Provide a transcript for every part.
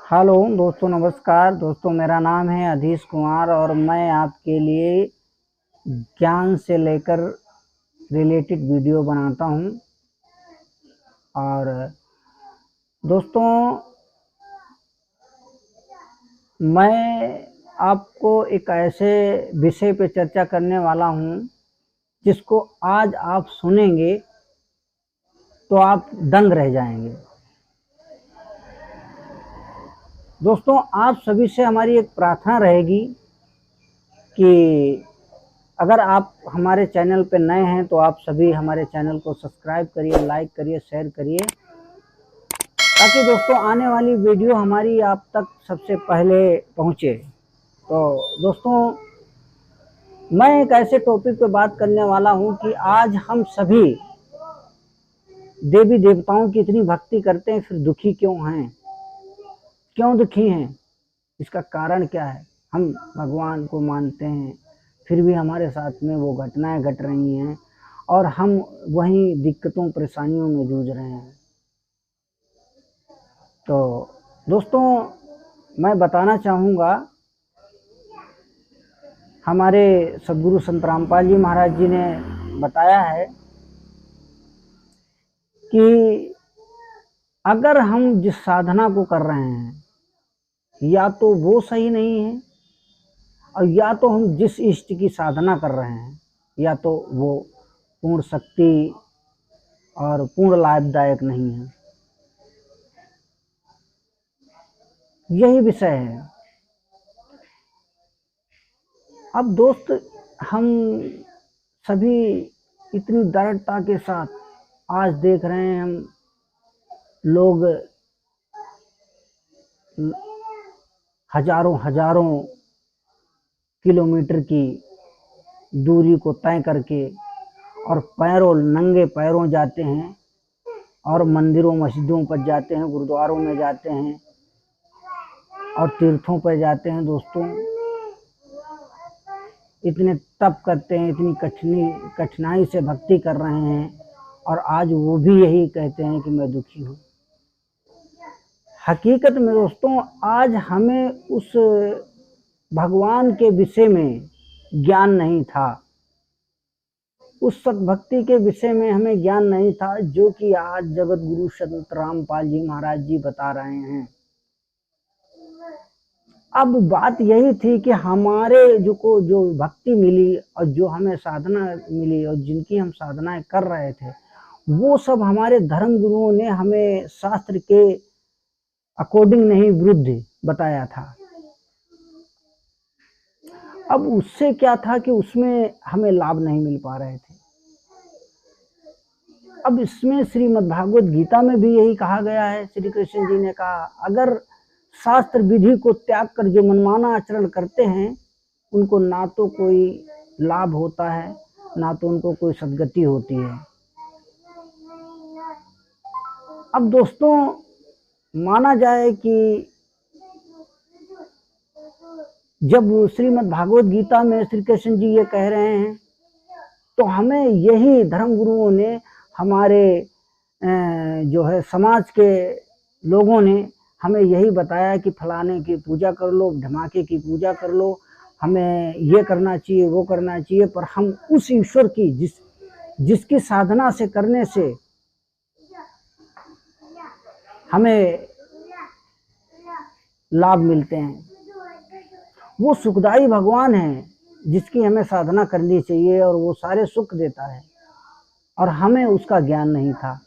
Hello दोस्तों, नमस्कार दोस्तों। मेरा नाम है अधीश कुमार और मैं आपके लिए ज्ञान से लेकर रिलेटेड वीडियो बनाता हूं। और दोस्तों, मैं आपको एक ऐसे विषय पे चर्चा करने वाला हूं जिसको आज आप सुनेंगे तो आप दंग रह जाएंगे। दोस्तों, आप सभी से हमारी एक प्रार्थना रहेगी कि अगर आप हमारे चैनल पे नए हैं तो आप सभी हमारे चैनल को सब्सक्राइब करिए, लाइक करिए, शेयर करिए, ताकि दोस्तों आने वाली वीडियो हमारी आप तक सबसे पहले पहुंचे। तो दोस्तों, मैं एक ऐसे टॉपिक पे बात करने वाला हूं कि आज हम सभी देवी देवताओं की इतनी भक्ति करते हैं, फिर दुखी क्यों हैं, क्यों दुखी हैं, इसका कारण क्या है। हम भगवान को मानते हैं, फिर भी हमारे साथ में वो घटनाएं घट रही हैं और हम वहीं दिक्कतों परेशानियों में जूझ रहे हैं। तो दोस्तों, मैं बताना चाहूँगा, हमारे सद्गुरु संत रामपाल जी महाराज जी ने बताया है कि अगर हम जिस साधना को कर रहे हैं या तो वो सही नहीं है, और या तो हम जिस इष्ट की साधना कर रहे हैं या तो वो पूर्ण शक्ति और पूर्ण लाभदायक नहीं है। यही विषय है। अब दोस्त, हम सभी इतनी दृढ़ता के साथ आज देख रहे हैं, हम लोग हजारों किलोमीटर की दूरी को तय करके और नंगे पैरों जाते हैं और मंदिरों मस्जिदों पर जाते हैं, गुरुद्वारों में जाते हैं और तीर्थों पर जाते हैं। दोस्तों, इतने तप करते हैं, इतनी कठिनाई से भक्ति कर रहे हैं और आज वो भी यही कहते हैं कि मैं दुखी हूँ। हकीकत में दोस्तों, आज हमें उस भगवान के विषय में ज्ञान नहीं था, उस सतभक्ति के विषय में हमें ज्ञान नहीं था जो कि आज जगत गुरु संत रामपाल जी महाराज जी बता रहे हैं। अब बात यही थी कि हमारे जो भक्ति मिली और जो हमें साधना मिली और जिनकी हम साधनाएं कर रहे थे, वो सब हमारे धर्म गुरुओं ने हमें शास्त्र के अकॉर्डिंग नहीं, विरुद्ध बताया था। अब उससे क्या था कि उसमें हमें लाभ नहीं मिल पा रहे थे। अब इसमें श्रीमद् भागवत गीता में भी यही कहा गया है। श्री कृष्ण जी ने कहा, अगर शास्त्र विधि को त्याग कर जो मनमाना आचरण करते हैं, उनको ना तो कोई लाभ होता है, ना तो उनको कोई सद्गति होती है। अब दोस्तों, माना जाए कि जब श्रीमद् भागवत गीता में श्री कृष्ण जी ये कह रहे हैं, तो हमें यही धर्म गुरुओं ने, हमारे जो है समाज के लोगों ने हमें यही बताया कि फलाने की पूजा कर लो, धमाके की पूजा कर लो, हमें ये करना चाहिए, वो करना चाहिए। पर हम उस ईश्वर की जिसकी साधना से करने से हमें लाभ मिलते हैं, वो सुखदाई भगवान है जिसकी हमें साधना करनी चाहिए और वो सारे सुख देता है, और हमें उसका ज्ञान नहीं था।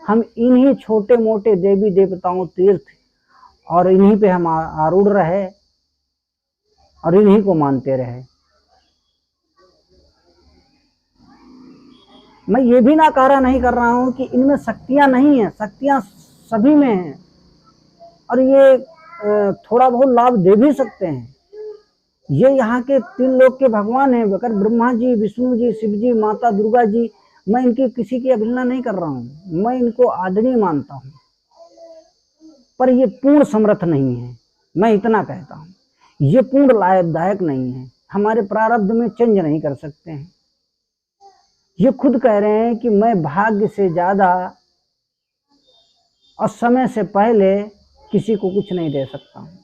हम इन्हीं छोटे मोटे देवी देवताओं, तीर्थ और इन्हीं पे हम आरूढ़ रहे और इन्हीं को मानते रहे। मैं ये भी नकारा नहीं कर रहा हूं कि इनमें शक्तियां नहीं है, शक्तियां सभी में हैं और ये थोड़ा बहुत लाभ दे भी सकते हैं। ये यहाँ के 3 लोक के भगवान हैं, अगर ब्रह्मा जी, विष्णु जी, शिव जी, माता दुर्गा जी, मैं इनकी किसी की अवहेलना नहीं कर रहा हूँ, मैं इनको आदरणीय मानता हूँ, पर ये पूर्ण समर्थ नहीं है। मैं इतना कहता हूँ, ये पूर्ण लाभदायक नहीं है, हमारे प्रारब्ध में चेंज नहीं कर सकते हैं। ये खुद कह रहे हैं कि मैं भाग्य से ज्यादा और समय से पहले किसी को कुछ नहीं दे सकता हूँ।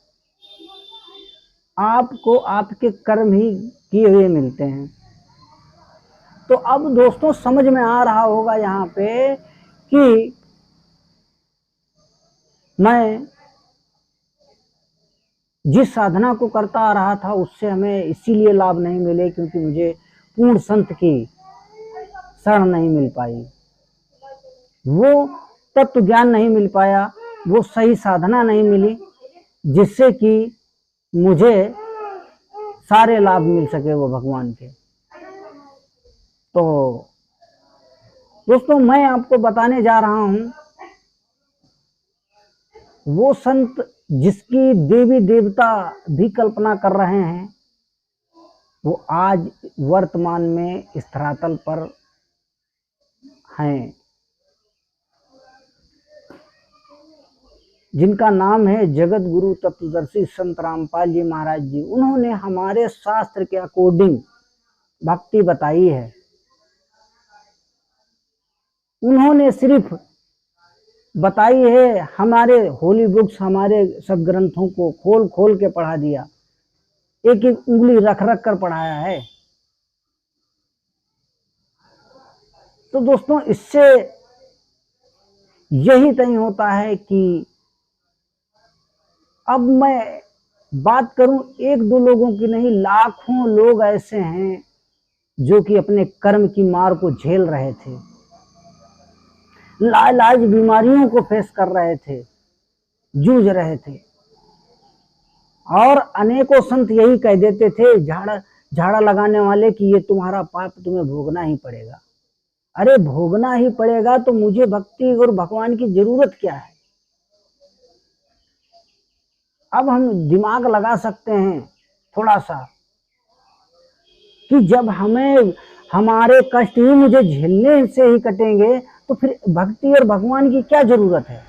आपको आपके कर्म ही किए हुए मिलते हैं। तो अब दोस्तों समझ में आ रहा होगा यहाँ पे कि मैं जिस साधना को करता आ रहा था उससे हमें इसीलिए लाभ नहीं मिले क्योंकि मुझे पूर्ण संत की शरण नहीं मिल पाई, वो तत्व ज्ञान नहीं मिल पाया, वो सही साधना नहीं मिली जिससे कि मुझे सारे लाभ मिल सके वो भगवान के। तो दोस्तों मैं आपको बताने जा रहा हूं वो संत जिसकी देवी देवता भी कल्पना कर रहे हैं, वो आज वर्तमान में इस धरातल पर हैं, जिनका नाम है जगत गुरु तत्वदर्शी संत रामपाल जी महाराज जी। उन्होंने हमारे शास्त्र के अकॉर्डिंग भक्ति बताई है। उन्होंने सिर्फ बताई है, हमारे होली बुक्स, हमारे सब ग्रंथों को खोल खोल के पढ़ा दिया, एक एक उंगली रख रख कर पढ़ाया है। तो दोस्तों इससे यही तय होता है कि अब मैं बात करूं एक दो लोगों की नहीं, लाखों लोग ऐसे हैं जो कि अपने कर्म की मार को झेल रहे थे, लाइलाज बीमारियों को फेस कर रहे थे, जूझ रहे थे। और अनेकों संत यही कह देते थे झाड़ा लगाने वाले कि ये तुम्हारा पाप तुम्हें भोगना ही पड़ेगा। अरे भोगना ही पड़ेगा तो मुझे भक्ति और भगवान की जरूरत क्या है? अब हम दिमाग लगा सकते हैं थोड़ा सा कि जब हमें हमारे कष्ट ही मुझे झेलने से ही कटेंगे तो फिर भक्ति और भगवान की क्या जरूरत है?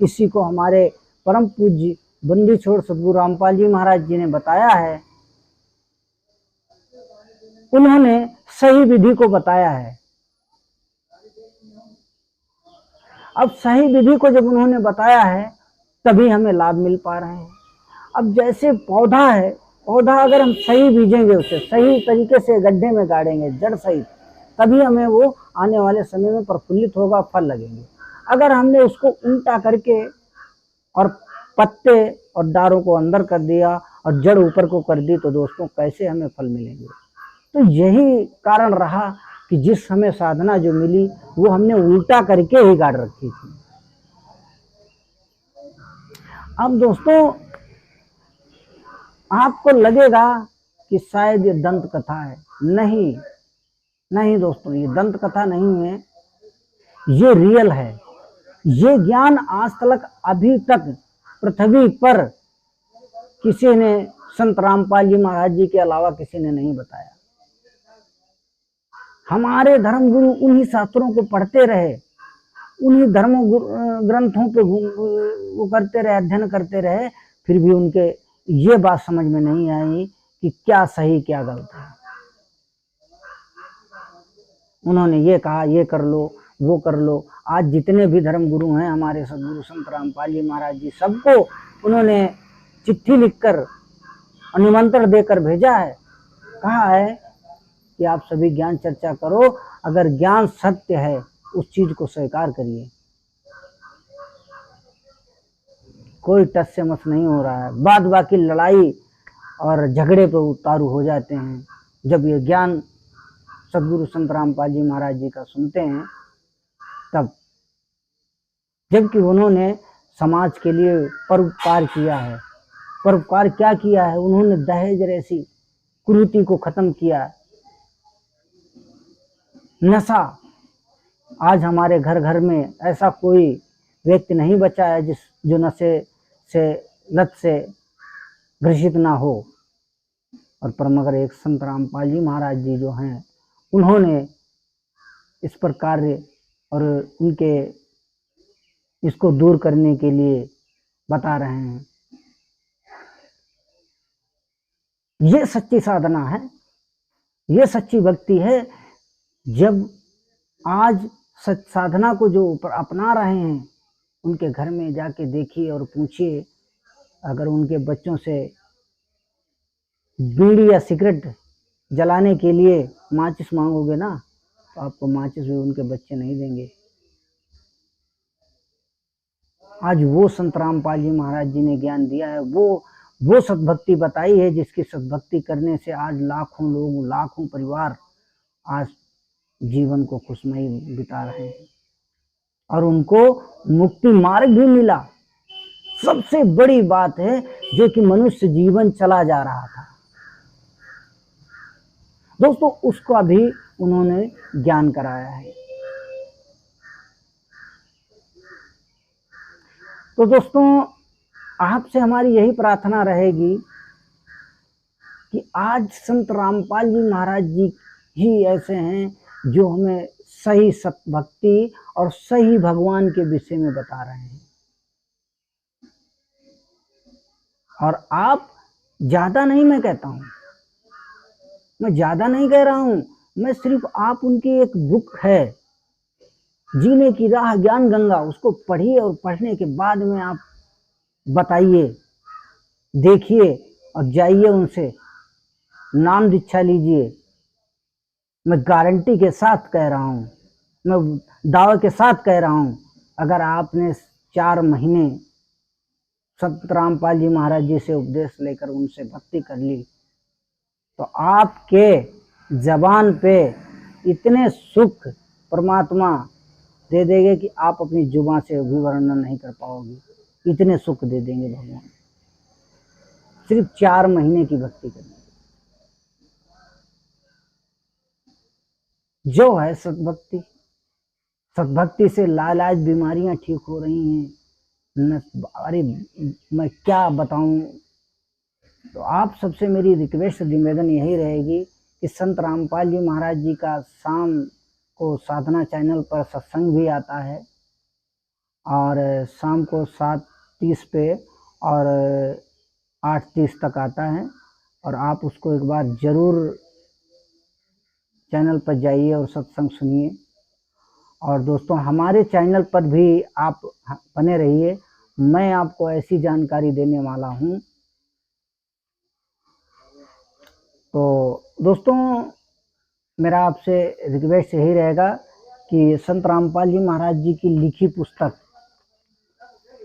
इसी को हमारे परम पूज्य बंदी छोड़ सदगुरु रामपाल जी महाराज जी ने बताया है। उन्होंने सही विधि को बताया है। अब सही विधि को जब उन्होंने बताया है तभी हमें लाभ मिल पा रहे हैं। अब जैसे पौधा है, पौधा अगर हम सही बीजेंगे, उसे सही तरीके से गड्ढे में गाड़ेंगे जड़ सहित, तभी हमें वो आने वाले समय में प्रफुल्लित होगा, फल लगेंगे। अगर हमने उसको उल्टा करके और पत्ते और डारों को अंदर कर दिया और जड़ ऊपर को कर दी तो दोस्तों कैसे हमें फल मिलेंगे? तो यही कारण रहा कि जिस हमें साधना जो मिली वो हमने उल्टा करके ही गाड़ रखी थी। अब दोस्तों आपको लगेगा कि शायद ये दंत कथा है। नहीं नहीं दोस्तों, ये दंत कथा नहीं है, ये रियल है। ये ज्ञान आज तक अभी तक पृथ्वी पर किसी ने संत रामपाल जी महाराज जी के अलावा किसी ने नहीं बताया। हमारे धर्म गुरु उन्हीं शास्त्रों को पढ़ते रहे, उन्हीं धर्म ग्रंथों पे वो करते रहे, अध्ययन करते रहे, फिर भी उनके ये बात समझ में नहीं आई कि क्या सही क्या गलत है। उन्होंने ये कहा ये कर लो वो कर लो। आज जितने भी धर्म गुरु हैं हमारे सदगुरु संत रामपाल जी महाराज जी, सबको उन्होंने चिट्ठी लिखकर और निमंत्रण देकर भेजा है। कहा है कि आप सभी ज्ञान चर्चा करो, अगर ज्ञान सत्य है उस चीज को स्वीकार करिए। कोई टस से मस नहीं हो रहा है। बाद बाकी लड़ाई और झगड़े पर उतारू हो जाते हैं जब ये ज्ञान सदगुरु संत रामपाल जी महाराज जी का सुनते हैं तब। जबकि उन्होंने समाज के लिए परोपकार किया है। परोपकार क्या किया है? उन्होंने दहेज जैसी कुरीति को खत्म किया। नशा, आज हमारे घर घर में ऐसा कोई व्यक्ति नहीं बचा है जो नशे से लत से ग्रसित ना हो। और पर मगर एक संत रामपाल जी महाराज जी जो हैं उन्होंने इस पर कार्य और उनके इसको दूर करने के लिए बता रहे हैं। ये सच्ची साधना है, ये सच्ची भक्ति है। जब आज सच साधना को जो अपना रहे हैं उनके घर में जाके देखिए और पूछिए, अगर उनके बच्चों से बीड़ी या सिगरेट जलाने के लिए माचिस मांगोगे ना, तो आपको माचिस भी उनके बच्चे नहीं देंगे। आज वो संत रामपाल जी महाराज जी ने ज्ञान दिया है, वो सद्भक्ति बताई है, जिसकी सद्भक्ति करने से आज लाखों लोग, लाखों परिवार आज जीवन को खुशमयी बिता रहे हैं और उनको मुक्ति मार्ग भी मिला। सबसे बड़ी बात है जो कि मनुष्य जीवन चला जा रहा था दोस्तों, उसका भी उन्होंने ज्ञान कराया है। तो दोस्तों, आपसे हमारी यही प्रार्थना रहेगी कि आज संत रामपाल जी महाराज जी ही ऐसे हैं जो हमें सही सत्भक्ति और सही भगवान के विषय में बता रहे हैं। और आप ज्यादा नहीं, मैं कहता हूं, मैं ज्यादा नहीं कह रहा हूं, मैं सिर्फ आप उनकी एक बुक है जीने की राह ज्ञान गंगा, उसको पढ़िए और पढ़ने के बाद में आप बताइए, देखिए और जाइए उनसे नाम दीक्षा लीजिए। मैं गारंटी के साथ कह रहा हूं, मैं दावे के साथ कह रहा हूं, अगर आपने 4 महीने संत रामपाल जी महाराज जी से उपदेश लेकर उनसे भक्ति कर ली, तो आपके जबान पे इतने सुख परमात्मा दे देंगे कि आप अपनी जुबान से भी वर्णन नहीं कर पाओगे, इतने सुख दे देंगे भगवान, सिर्फ 4 महीने की भक्ति करने। जो है सद्भक्ति, सद्भक्ति से लाइलाज बीमारियां ठीक हो रही हैं। अरे मैं क्या बताऊं। तो आप सबसे मेरी रिक्वेस्ट, निवेदन यही रहेगी कि संत रामपाल जी महाराज जी का शाम को साधना चैनल पर सत्संग भी आता है और शाम को 7:30 पे और 8:30 तक आता है, और आप उसको एक बार जरूर चैनल पर जाइए और सत्संग सुनिए। और दोस्तों, हमारे चैनल पर भी आप बने रहिए, मैं आपको ऐसी जानकारी देने वाला हूं। तो दोस्तों, मेरा आपसे रिक्वेस्ट यही रहेगा कि संत रामपाल जी महाराज जी की लिखी पुस्तक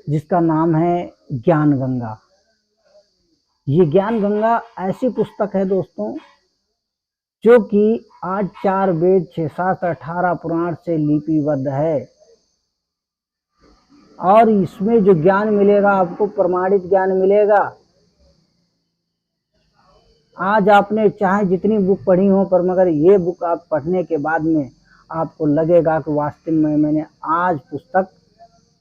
जिसका नाम है ज्ञान गंगा, ये ज्ञान गंगा ऐसी पुस्तक है दोस्तों जो कि आज 4 वेद, 6 शास्त्र, 18 पुराण से लिपिबद्ध है, और इसमें जो ज्ञान मिलेगा आपको प्रमाणित ज्ञान मिलेगा। आज आपने चाहे जितनी बुक पढ़ी हो, पर मगर ये बुक आप पढ़ने के बाद में आपको लगेगा कि वास्तव में मैंने आज पुस्तक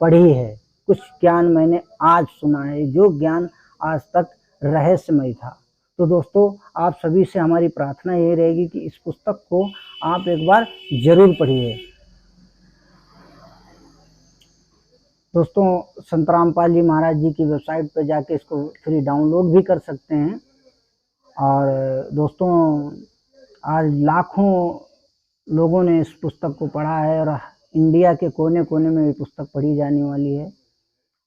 पढ़ी है, कुछ ज्ञान मैंने आज सुना है, जो ज्ञान आज तक रहस्यमय था। तो दोस्तों, आप सभी से हमारी प्रार्थना ये रहेगी कि इस पुस्तक को आप एक बार जरूर पढ़िए। दोस्तों, संत रामपाल जी महाराज जी की वेबसाइट पर जाके इसको फ्री डाउनलोड भी कर सकते हैं। और दोस्तों, आज लाखों लोगों ने इस पुस्तक को पढ़ा है और इंडिया के कोने कोने में ये पुस्तक पढ़ी जाने वाली है।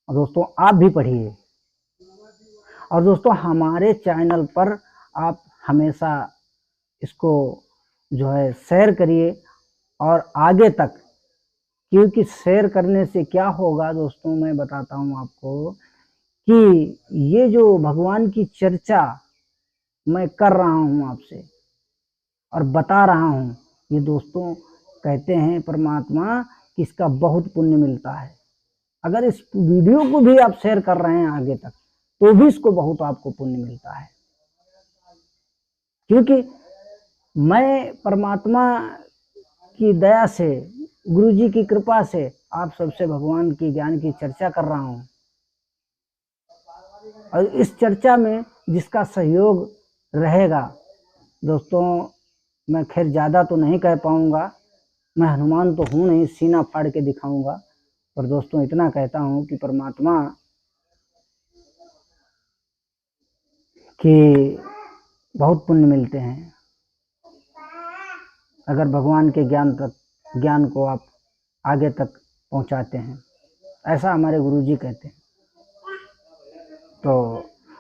और दोस्तों, आप भी पढ़िए। और दोस्तों, हमारे चैनल पर आप हमेशा इसको जो है शेयर करिए और आगे तक, क्योंकि शेयर करने से क्या होगा दोस्तों, मैं बताता हूँ आपको कि ये जो भगवान की चर्चा मैं कर रहा हूँ आपसे और बता रहा हूँ, ये दोस्तों कहते हैं परमात्मा कि इसका बहुत पुण्य मिलता है। अगर इस वीडियो को भी आप शेयर कर रहे हैं आगे तक, तो भी इसको बहुत आपको पुण्य मिलता है, क्योंकि मैं परमात्मा की दया से, गुरु जी की कृपा से आप सबसे भगवान की ज्ञान की चर्चा कर रहा हूँ। और इस चर्चा में जिसका सहयोग रहेगा दोस्तों, मैं खैर ज़्यादा तो नहीं कह पाऊँगा, मैं हनुमान तो हूँ नहीं सीना फाड़ के दिखाऊंगा, पर दोस्तों इतना कहता हूँ कि परमात्मा कि बहुत पुण्य मिलते हैं अगर भगवान के ज्ञान को आप आगे तक पहुंचाते हैं। ऐसा हमारे गुरुजी कहते हैं। तो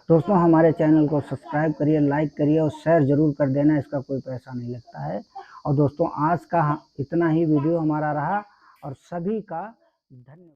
दोस्तों हमारे चैनल को सब्सक्राइब करिए, लाइक करिए और शेयर ज़रूर कर देना, इसका कोई पैसा नहीं लगता है। और दोस्तों आज का इतना ही वीडियो हमारा रहा और सभी का धन्यवाद।